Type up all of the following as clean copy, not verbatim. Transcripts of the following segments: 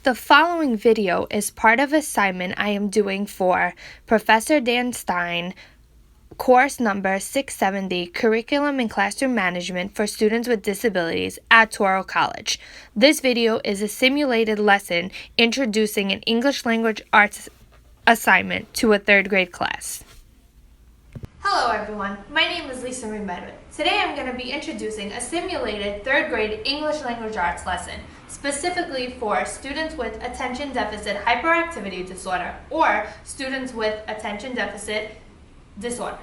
The following video is part of an assignment I am doing for Professor Dan Stein, course number 670, Curriculum and Classroom Management for Students with Disabilities at Touro College. This video is a simulated lesson introducing an English language arts assignment to a third grade class. Hello everyone, my name is Lisamarie Medwid. Today I'm going to be introducing a simulated third grade English language arts lesson, specifically for students with attention deficit hyperactivity disorder or students with attention deficit disorder.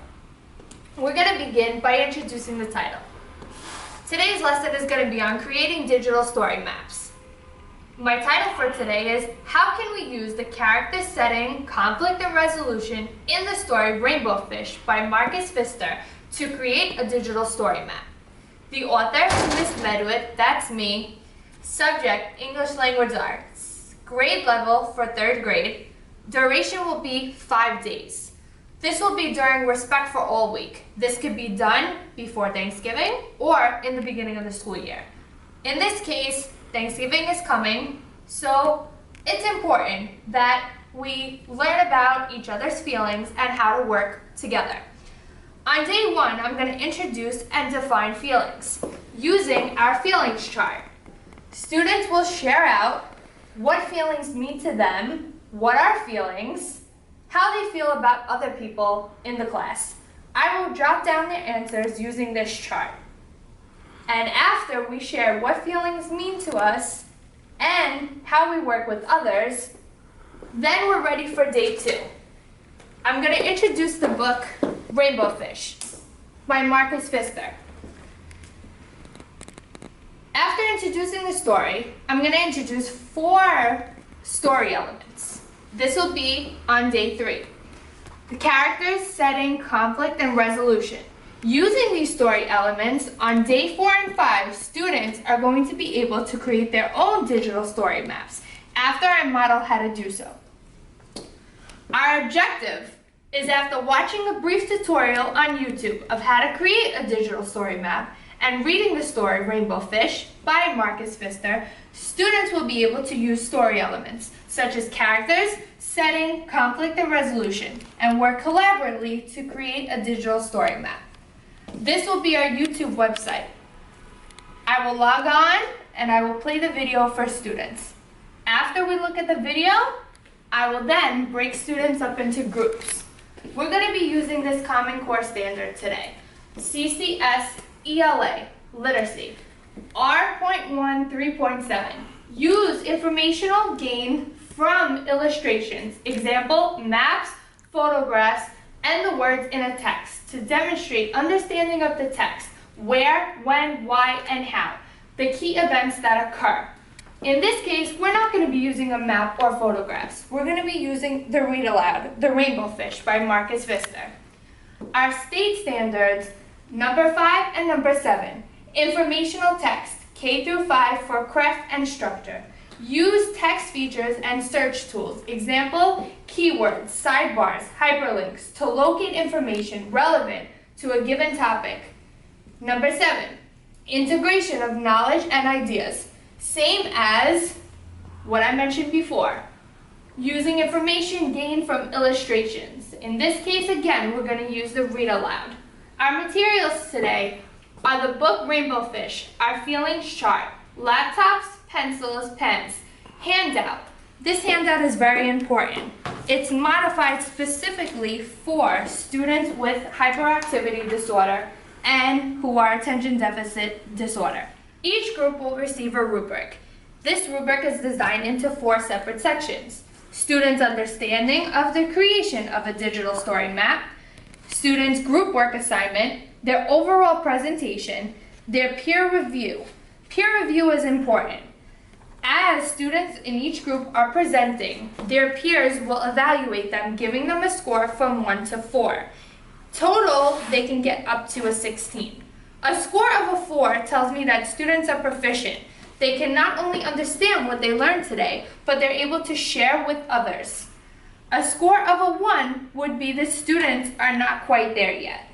We're going to begin by introducing the title. Today's lesson is going to be on creating digital story maps. My title for today is How Can We Use the Character Setting, Conflict and Resolution in the story Rainbow Fish by Marcus Pfister to create a digital story map. The author, Ms. Medwid, that's me. Subject, English Language Arts. Grade level for third grade. Duration will be 5 days. This will be during Respect for All week. This could be done before Thanksgiving or in the beginning of the school year. In this case, Thanksgiving is coming, so it's important that we learn about each other's feelings and how to work together. On day 1, I'm going to introduce and define feelings using our feelings chart. Students will share out what feelings mean to them, what are feelings, how they feel about other people in the class. I will jot down their answers using this chart. And after we share what feelings mean to us and how we work with others, then we're ready for day 2. I'm going to introduce the book Rainbow Fish by Marcus Pfister. After introducing the story, I'm going to introduce 4 story elements. This will be on day 3. The characters, setting, conflict, and resolution. Using these story elements, on day 4 and 5, students are going to be able to create their own digital story maps after I model how to do so. Our objective is, after watching a brief tutorial on YouTube of how to create a digital story map and reading the story Rainbow Fish by Marcus Pfister, students will be able to use story elements such as characters, setting, conflict, and resolution, and work collaboratively to create a digital story map. This will be our YouTube website. I will log on and I will play the video for students. After we look at the video, I will then break students up into groups. We're going to be using this Common Core standard today. CCS ELA, Literacy, R.1 3.7. Use informational gain from illustrations, example, maps, photographs, and the words in a text to demonstrate understanding of the text, where, when, why, and how, the key events that occur. In this case, we're not going to be using a map or photographs. We're going to be using the read aloud, The Rainbow Fish by Marcus Pfister. Our state standards, number 5 and number 7. Informational text, K through 5 for craft and structure. Use text features and search tools, example, keywords, sidebars, hyperlinks, to locate information relevant to a given topic. Number 7, integration of knowledge and ideas, same as what I mentioned before, using information gained from illustrations. In this case, again, we're going to use the read aloud. Our materials today are the book Rainbow Fish, our feelings chart, laptops, pencils, pens, handout. This handout is very important. It's modified specifically for students with hyperactivity disorder and who are attention deficit disorder. Each group will receive a rubric. This rubric is designed into 4 separate sections. Students' understanding of the creation of a digital story map, students' group work assignment, their overall presentation, their peer review. Peer review is important. As students in each group are presenting, their peers will evaluate them, giving them a score from 1 to 4. Total, they can get up to a 16. A score of a 4 tells me that students are proficient. They can not only understand what they learned today, but they're able to share with others. A score of a 1 would be the students are not quite there yet.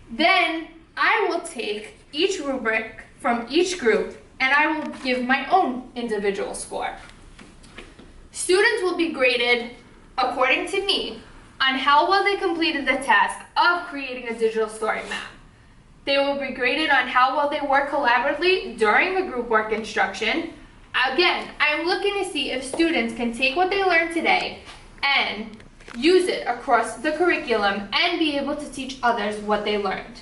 Then I will take each rubric from each group and I will give my own individual score. Students will be graded, according to me, on how well they completed the task of creating a digital story map. They will be graded on how well they work collaboratively during the group work instruction. Again, I'm looking to see if students can take what they learned today and use it across the curriculum and be able to teach others what they learned.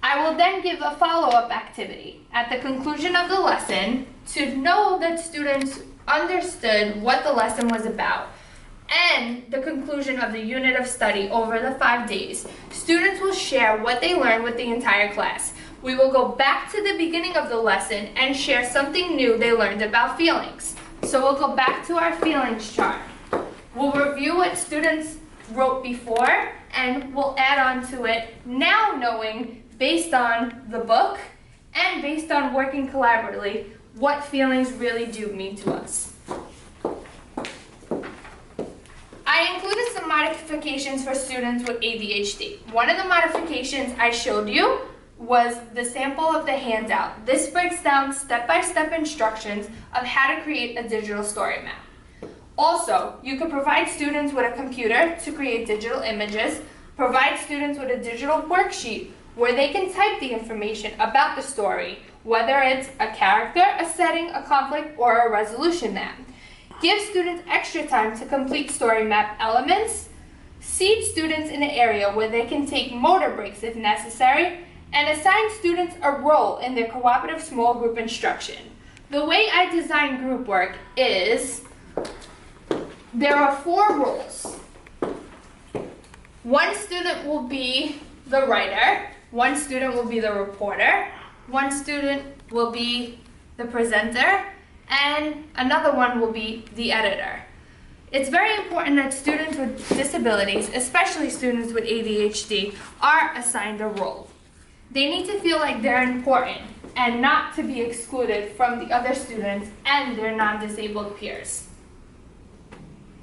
I will then give a follow-up activity at the conclusion of the lesson to know that students understood what the lesson was about, and the conclusion of the unit of study over the 5 days. Students will share what they learned with the entire class. We will go back to the beginning of the lesson and share something new they learned about feelings. So we'll go back to our feelings chart. We'll review what students wrote before, and we'll add on to it now, knowing based on the book and based on working collaboratively what feelings really do mean to us. I included some modifications for students with ADHD. One of the modifications I showed you was the sample of the handout. This breaks down step-by-step instructions of how to create a digital story map. Also, you could provide students with a computer to create digital images, provide students with a digital worksheet where they can type the information about the story, whether it's a character, a setting, a conflict, or a resolution map. Give students extra time to complete story map elements, seat students in an area where they can take motor breaks if necessary, and assign students a role in their cooperative small group instruction. The way I design group work is there are 4 roles. One student will be the writer, one student will be the reporter, one student will be the presenter, and another one will be the editor. It's very important that students with disabilities, especially students with ADHD, are assigned a role. They need to feel like they're important and not to be excluded from the other students and their non-disabled peers.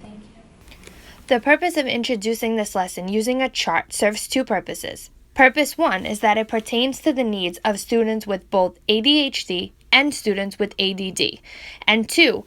Thank you. The purpose of introducing this lesson using a chart serves 2 purposes. Purpose 1 is that it pertains to the needs of students with both ADHD and students with ADD. And 2,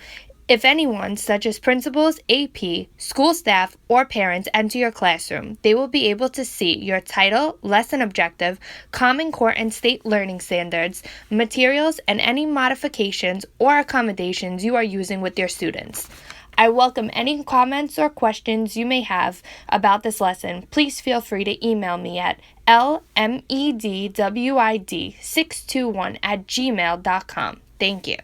if anyone, such as principals, AP, school staff, or parents enter your classroom, they will be able to see your title, lesson objective, Common Core and State Learning Standards, materials, and any modifications or accommodations you are using with your students. I welcome any comments or questions you may have about this lesson. Please feel free to email me at lmedwid621@gmail.com. Thank you.